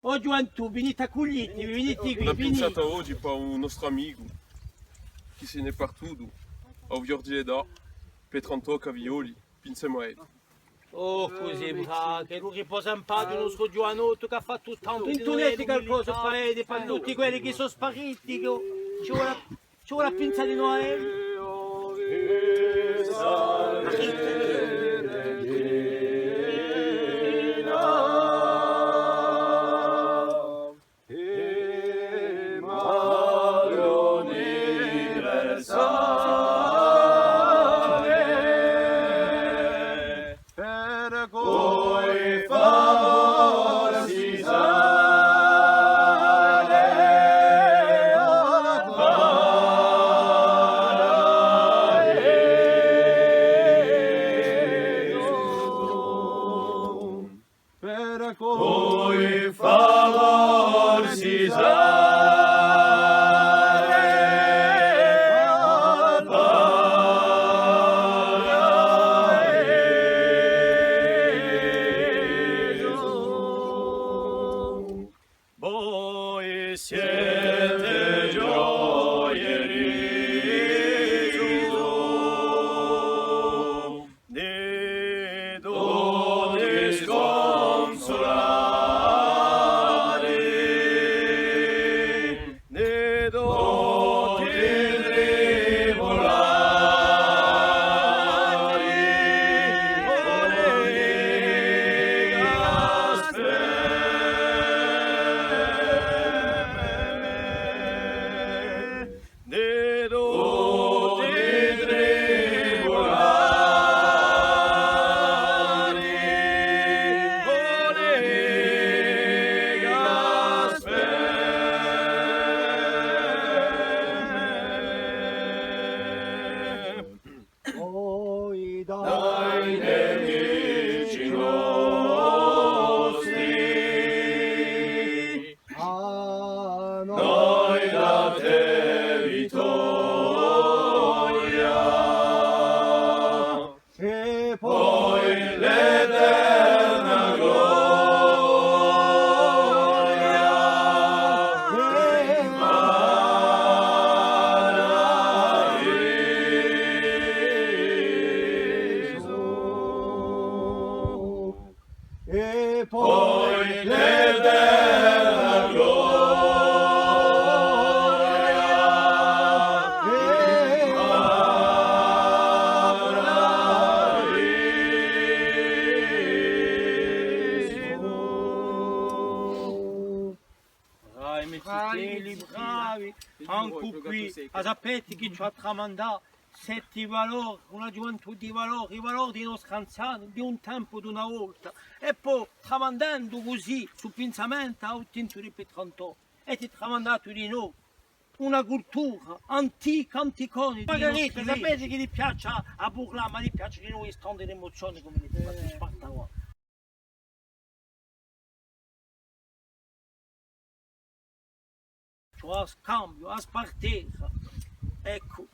Oh gioventù, venite a Cuglietti, venite qui, Una venite. pinzata oggi per un nostro amico che se ne è partito a Viorgieda per 38 cavioli, pinze mai. Oh, così bravo, che lui riposa in pace il nostro giovanotto che ha fatto tanto. Intonete qualcosa per tutti quelli che sono spariti, che ci vuole la pinza di Noele. Cui favor si voi siete gioielli di doni sconsolati, di doti dai nemici nostri, a noi da te vittoria, e poi l'eterna gloria, e poi l'eterna gloria e paradiso. Bravi, mettiteli, bravi. Anche qui, a sapete che ci ha tramandato sette valori, una gioventù di valori, i valori dei nostri anziani, di un tempo, di una volta. E poi, tramandando così, sul pensamento, a ottenuto di Petrantò, e ti tramandato di noi una cultura antica, anticonica. Margherita, sapete che gli piace a burlare, ma gli piace di noi stare l'emozione come gli fate spartare. Cioè a scambio, a spartezza. Ecco,